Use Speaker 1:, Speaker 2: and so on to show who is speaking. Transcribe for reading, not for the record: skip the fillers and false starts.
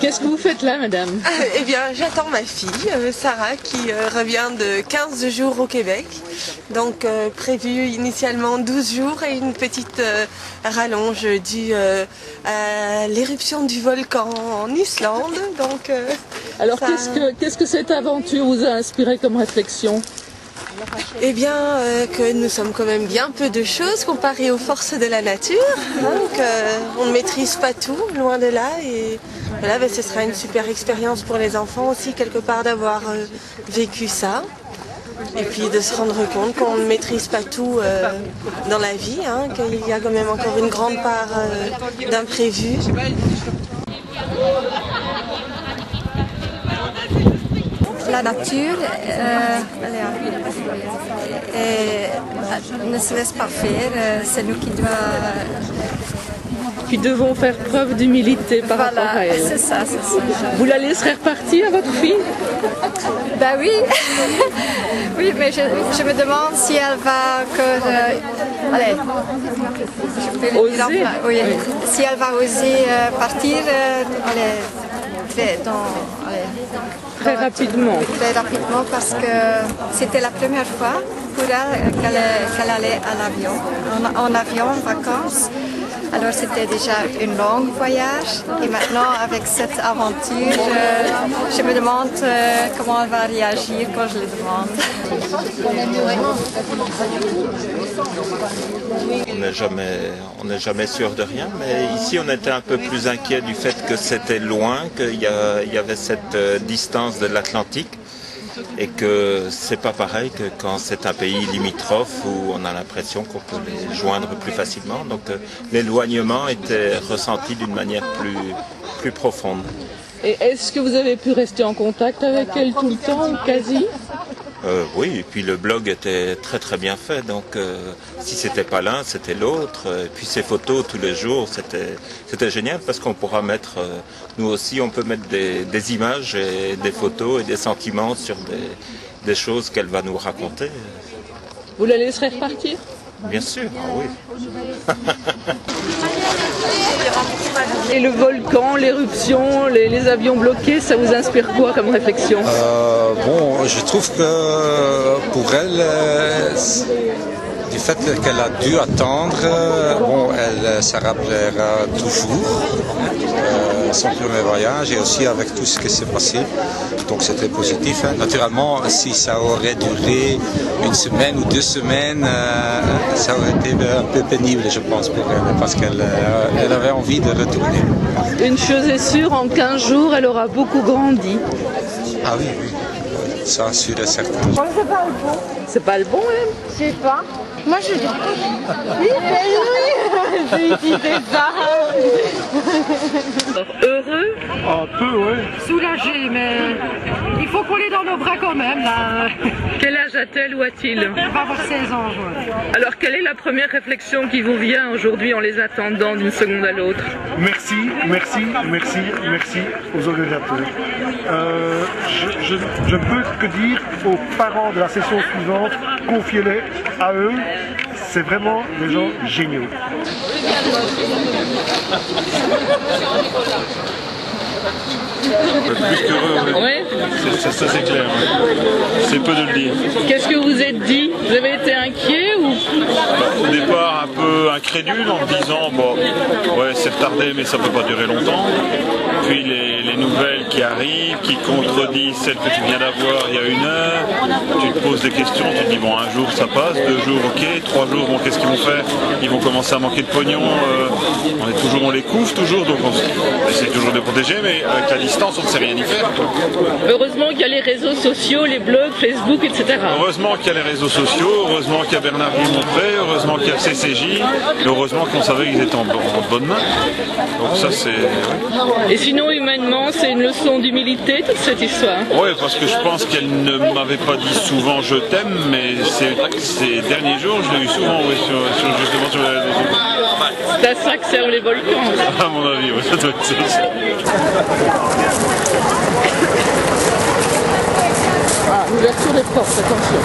Speaker 1: Qu'est-ce que vous faites là, madame?
Speaker 2: Eh bien, j'attends ma fille, Sarah, qui revient de 15 jours au Québec. Donc, prévu initialement 12 jours et une petite rallonge due à l'éruption du volcan en Islande. Donc,
Speaker 1: alors, qu'est-ce que cette aventure vous a inspiré comme réflexion?
Speaker 2: Eh bien, que nous sommes quand même bien peu de choses comparées aux forces de la nature. Donc, on ne maîtrise pas tout, loin de là. Et voilà, ce sera une super expérience pour les enfants aussi, quelque part, d'avoir vécu ça. Et puis de se rendre compte qu'on ne maîtrise pas tout dans la vie, hein, qu'il y a quand même encore une grande part d'imprévu.
Speaker 3: La nature ne se laisse pas faire, c'est nous
Speaker 1: qui devons faire preuve d'humilité par rapport à elle.
Speaker 3: C'est ça.
Speaker 1: Vous la laisserez repartir, votre fille?
Speaker 3: Ben oui, oui, mais je me demande si elle va encore,
Speaker 1: oser.
Speaker 3: Oui. Si elle va oser partir,
Speaker 1: Très rapidement.
Speaker 3: Très rapidement, parce que c'était la première fois pour elle qu'elle allait en avion en vacances. Alors c'était déjà un long voyage et maintenant avec cette aventure, je me demande comment elle va réagir quand je le demande.
Speaker 4: On n'est jamais sûr de rien, mais ici on était un peu plus inquiet du fait que c'était loin, qu'il y avait cette distance de l'Atlantique. Et que c'est pas pareil que quand c'est un pays limitrophe où on a l'impression qu'on peut les joindre plus facilement. Donc l'éloignement était ressenti d'une manière plus profonde.
Speaker 1: Et est-ce que vous avez pu rester en contact avec elle tout le temps, ou quasi?
Speaker 4: Oui, et puis le blog était très très bien fait, donc si c'était pas l'un, c'était l'autre. Et puis ces photos tous les jours, c'était génial parce qu'on pourra mettre, nous aussi on peut mettre des images et des photos et des sentiments sur des choses qu'elle va nous raconter.
Speaker 1: Vous la laisserez repartir?
Speaker 4: Bien sûr, oui.
Speaker 1: Et le volcan, l'éruption, les avions bloqués, ça vous inspire quoi comme réflexion?
Speaker 5: Je trouve que pour elle, du fait qu'elle a dû attendre, elle se rappellera toujours son premier voyage et aussi avec tout ce qui s'est passé. Donc c'était positif. Naturellement, si ça aurait duré une semaine ou 2 semaines, ça aurait été un peu pénible, je pense, pour elle, parce qu'elle avait envie de retourner.
Speaker 1: Une chose est sûre, en 15 jours, elle aura beaucoup grandi.
Speaker 5: Ah oui, ça sûr et certain.
Speaker 1: C'est pas le bon, même?
Speaker 6: Je sais pas. Moi je dis. Oui, j'ai utilisé ça.
Speaker 1: Heureux?
Speaker 7: Un peu, oui.
Speaker 6: Soulagé, mais il faut qu'on l'ait dans nos bras quand même, là.
Speaker 1: Quel âge a-t-elle ou a-t-il?
Speaker 6: Elle va avoir 16 ans, je
Speaker 1: Alors, quelle est la première réflexion qui vous vient aujourd'hui en les attendant d'une seconde à l'autre?
Speaker 7: Merci aux organisateurs. Je ne peux que dire aux parents de la session suivante, confiez-les à eux. C'est vraiment des gens géniaux.
Speaker 8: Plus qu'heureux,
Speaker 1: Oui.
Speaker 8: Ça c'est clair. C'est peu de le dire.
Speaker 1: Qu'est-ce que vous êtes dit? Vous avez été inquiet ou?
Speaker 8: Au départ un peu incrédule en me disant ouais c'est retardé mais ça peut pas durer longtemps. Puis les nouvelles qui arrivent, qui contredisent celles que tu viens d'avoir il y a 1 heure, tu te poses des questions, tu te dis bon 1 jour ça passe, 2 jours ok, 3 jours bon qu'est-ce qu'ils vont faire? Ils vont commencer à manquer de pognon, on les couvre toujours, donc on essaie toujours de protéger, mais avec la distance on ne sait rien y faire.
Speaker 1: Heureusement qu'il y a les réseaux sociaux, les blogs, Facebook, etc.
Speaker 8: Heureusement qu'il y a les réseaux sociaux, heureusement qu'il y a Bernard Montré, heureusement qu'il y a le CCJ, et heureusement qu'on savait qu'ils étaient en bonne main. Donc ça c'est... Ouais.
Speaker 1: Et sinon humainement c'est une leçon d'humilité toute cette histoire?
Speaker 8: Oui, parce que je pense qu'elle ne m'avait pas dit souvent je t'aime, mais ces derniers jours je l'ai eu souvent justement sur les réseaux sociaux.
Speaker 1: C'est à ça que servent les volcans.
Speaker 8: À mon avis, oui, ça doit être ça.
Speaker 1: Ah, l'ouverture des portes, attention.